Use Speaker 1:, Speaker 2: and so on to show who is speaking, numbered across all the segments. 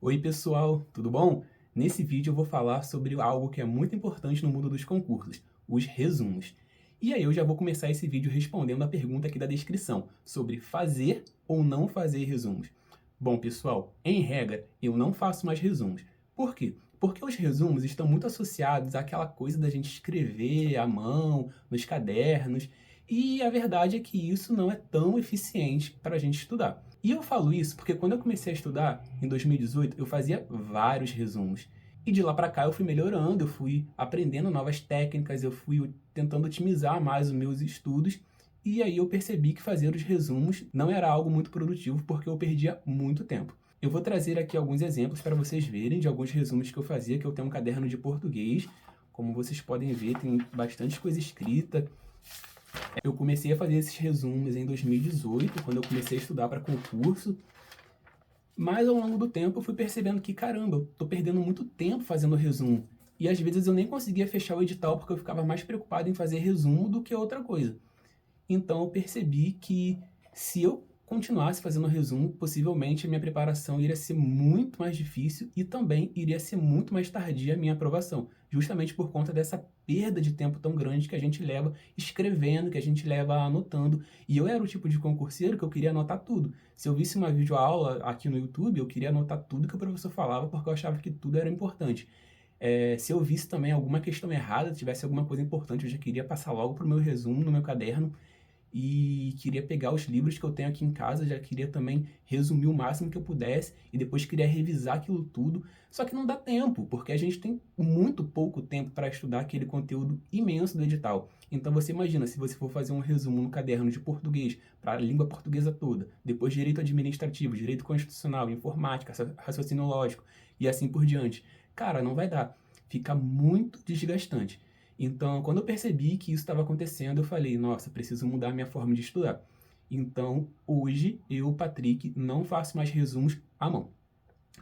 Speaker 1: Oi pessoal, tudo bom? Nesse vídeo eu vou falar sobre algo que é muito importante no mundo dos concursos, os resumos. E aí eu já vou começar esse vídeo respondendo a pergunta aqui da descrição, sobre fazer ou não fazer resumos. Bom pessoal, em regra, eu não faço mais resumos. Por quê? Porque os resumos estão muito associados àquela coisa da gente escrever à mão, nos cadernos, e a verdade é que isso não é tão eficiente para a gente estudar. E eu falo isso porque quando eu comecei a estudar, em 2018, eu fazia vários resumos. E de lá para cá eu fui melhorando, eu fui aprendendo novas técnicas, eu fui tentando otimizar mais os meus estudos. E aí eu percebi que fazer os resumos não era algo muito produtivo porque eu perdia muito tempo. Eu vou trazer aqui alguns exemplos para vocês verem de alguns resumos que eu fazia, que eu tenho um caderno de português. Como vocês podem ver, tem bastante coisa escrita. Eu comecei a fazer esses resumos em 2018, quando eu comecei a estudar para concurso. Mas ao longo do tempo eu fui percebendo que, caramba, eu tô perdendo muito tempo fazendo resumo. E às vezes eu nem conseguia fechar o edital porque eu ficava mais preocupado em fazer resumo do que outra coisa. Então eu percebi que se eu continuasse fazendo resumo, possivelmente a minha preparação iria ser muito mais difícil e também iria ser muito mais tardia a minha aprovação, justamente por conta dessa perda de tempo tão grande que a gente leva escrevendo, que a gente leva anotando. E eu era o tipo de concurseiro que eu queria anotar tudo. Se eu visse uma videoaula aqui no YouTube, eu queria anotar tudo que o professor falava porque eu achava que tudo era importante. Se eu visse também alguma questão errada, tivesse alguma coisa importante, eu já queria passar logo para o meu resumo no meu caderno e queria pegar os livros que eu tenho aqui em casa, já queria também resumir o máximo que eu pudesse e depois queria revisar aquilo tudo. Só que não dá tempo, porque a gente tem muito pouco tempo para estudar aquele conteúdo imenso do edital. Então você imagina, se você for fazer um resumo no caderno de português para a língua portuguesa toda, depois direito administrativo, direito constitucional, informática, raciocínio lógico e assim por diante. Cara, não vai dar. Fica muito desgastante. Então, quando eu percebi que isso estava acontecendo, eu falei, nossa, preciso mudar a minha forma de estudar. Então, hoje, eu, Patrick, não faço mais resumos à mão.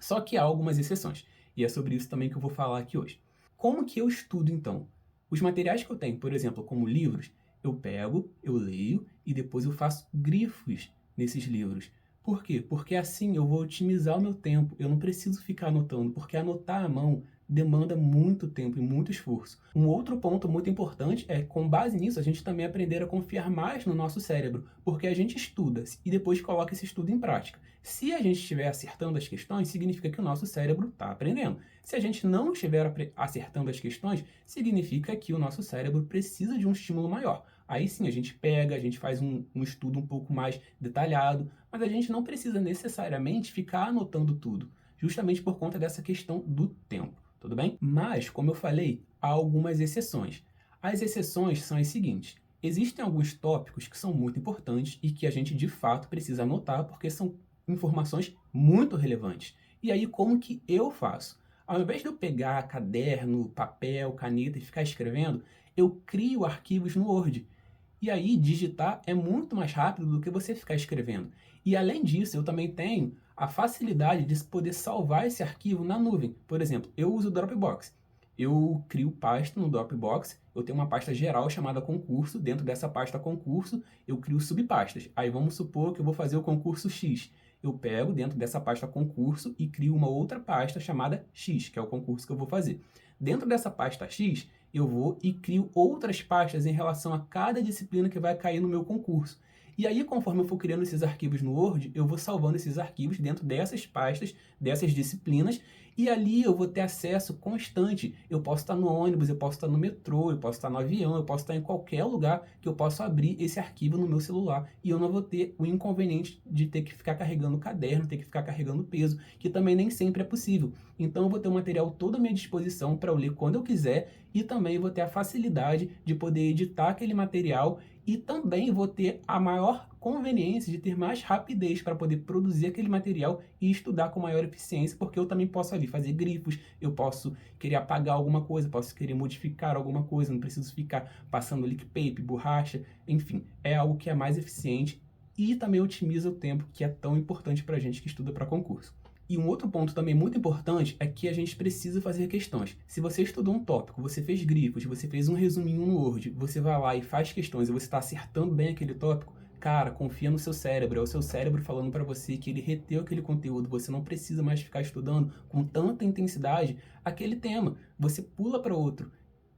Speaker 1: Só que há algumas exceções, e é sobre isso também que eu vou falar aqui hoje. Como que eu estudo, então? Os materiais que eu tenho, por exemplo, como livros, eu pego, eu leio e depois eu faço grifos nesses livros. Por quê? Porque assim eu vou otimizar o meu tempo, eu não preciso ficar anotando, porque anotar à mão demanda muito tempo e muito esforço. Um outro ponto muito importante é, com base nisso, a gente também aprender a confiar mais no nosso cérebro, porque a gente estuda e depois coloca esse estudo em prática. Se a gente estiver acertando as questões, significa que o nosso cérebro está aprendendo. Se a gente não estiver acertando as questões, significa que o nosso cérebro precisa de um estímulo maior. Aí sim, a gente pega, a gente faz um estudo um pouco mais detalhado, mas a gente não precisa necessariamente ficar anotando tudo, justamente por conta dessa questão do tempo. Tudo bem? Mas, como eu falei, há algumas exceções. As exceções são as seguintes. Existem alguns tópicos que são muito importantes e que a gente de fato precisa anotar porque são informações muito relevantes. E aí, como que eu faço? Ao invés de eu pegar caderno, papel, caneta e ficar escrevendo, eu crio arquivos no Word. E aí, digitar é muito mais rápido do que você ficar escrevendo. E além disso, eu também tenho a facilidade de poder salvar esse arquivo na nuvem. Por exemplo, eu uso o Dropbox. Eu crio pasta no Dropbox, eu tenho uma pasta geral chamada concurso, dentro dessa pasta concurso eu crio subpastas. Aí vamos supor que eu vou fazer o concurso X. Eu pego dentro dessa pasta concurso e crio uma outra pasta chamada X, que é o concurso que eu vou fazer. Dentro dessa pasta X, eu vou e crio outras pastas em relação a cada disciplina que vai cair no meu concurso. E aí, conforme eu for criando esses arquivos no Word, eu vou salvando esses arquivos dentro dessas pastas, dessas disciplinas, e ali eu vou ter acesso constante. Eu posso estar no ônibus, eu posso estar no metrô, eu posso estar no avião, eu posso estar em qualquer lugar que eu possa abrir esse arquivo no meu celular. E eu não vou ter o inconveniente de ter que ficar carregando caderno, ter que ficar carregando peso, que também nem sempre é possível. Então eu vou ter o material todo à minha disposição para eu ler quando eu quiser e também vou ter a facilidade de poder editar aquele material e também vou ter a maior conveniência de ter mais rapidez para poder produzir aquele material e estudar com maior eficiência, porque eu também posso ali fazer grifos, eu posso querer apagar alguma coisa, posso querer modificar alguma coisa, não preciso ficar passando lick paper, borracha, enfim, é algo que é mais eficiente e também otimiza o tempo, que é tão importante para a gente que estuda para concurso. E um outro ponto também muito importante é que a gente precisa fazer questões. Se você estudou um tópico, você fez grifos, você fez um resuminho no Word, você vai lá e faz questões e você está acertando bem aquele tópico, Cara, confia no seu cérebro, é o seu cérebro falando para você que ele reteu aquele conteúdo, você não precisa mais ficar estudando com tanta intensidade aquele tema, você pula para outro.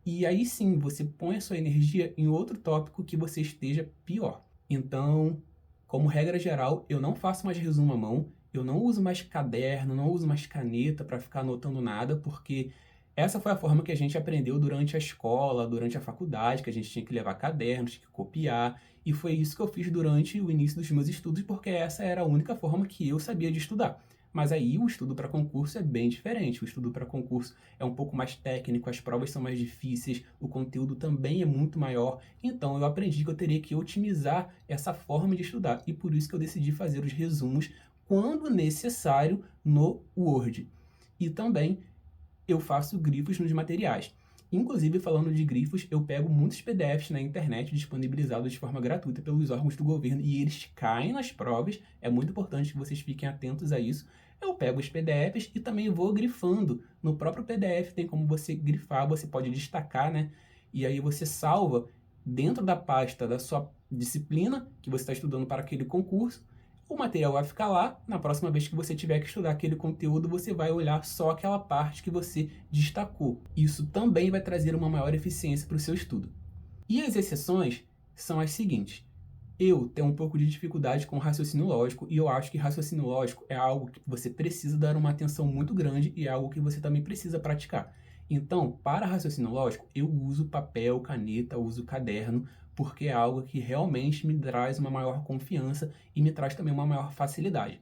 Speaker 1: E aí sim, você põe a sua energia em outro tópico que você esteja pior. Então, como regra geral, eu não faço mais resumo à mão, eu não uso mais caderno, não uso mais caneta para ficar anotando nada, porque essa foi a forma que a gente aprendeu durante a escola, durante a faculdade, que a gente tinha que levar cadernos, tinha que copiar, e foi isso que eu fiz durante o início dos meus estudos, porque essa era a única forma que eu sabia de estudar. Mas aí o estudo para concurso é bem diferente. O estudo para concurso é um pouco mais técnico, as provas são mais difíceis, o conteúdo também é muito maior. Então eu aprendi que eu teria que otimizar essa forma de estudar. E por isso que eu decidi fazer os resumos quando necessário no Word. E também eu faço grifos nos materiais. Inclusive, falando de grifos, eu pego muitos PDFs na internet disponibilizados de forma gratuita pelos órgãos do governo e eles caem nas provas. É muito importante que vocês fiquem atentos a isso. Eu pego os PDFs e também vou grifando. No próprio PDF tem como você grifar, você pode destacar, né? E aí você salva dentro da pasta da sua disciplina que você está estudando para aquele concurso. O material vai ficar lá, na próxima vez que você tiver que estudar aquele conteúdo, você vai olhar só aquela parte que você destacou. Isso também vai trazer uma maior eficiência para o seu estudo. E as exceções são as seguintes. Eu tenho um pouco de dificuldade com raciocínio lógico e eu acho que raciocínio lógico é algo que você precisa dar uma atenção muito grande e é algo que você também precisa praticar. Então, para raciocínio lógico, eu uso papel, caneta, uso caderno, porque é algo que realmente me traz uma maior confiança e me traz também uma maior facilidade.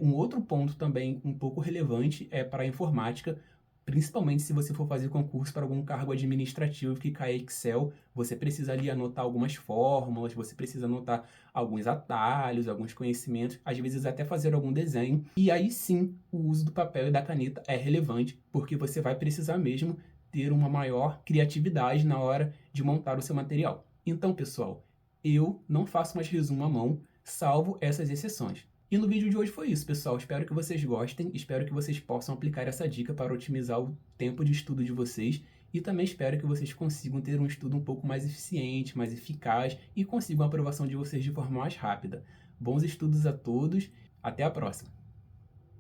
Speaker 1: Um outro ponto também um pouco relevante é para a informática, principalmente se você for fazer concurso para algum cargo administrativo que cai Excel, você precisa ali anotar algumas fórmulas, você precisa anotar alguns atalhos, alguns conhecimentos, às vezes até fazer algum desenho. E aí sim, o uso do papel e da caneta é relevante, porque você vai precisar mesmo ter uma maior criatividade na hora de montar o seu material. Então, pessoal, eu não faço mais resumo à mão, salvo essas exceções. E no vídeo de hoje foi isso, pessoal. Espero que vocês gostem, espero que vocês possam aplicar essa dica para otimizar o tempo de estudo de vocês e também espero que vocês consigam ter um estudo um pouco mais eficiente, mais eficaz e consigam a aprovação de vocês de forma mais rápida. Bons estudos a todos, até a próxima!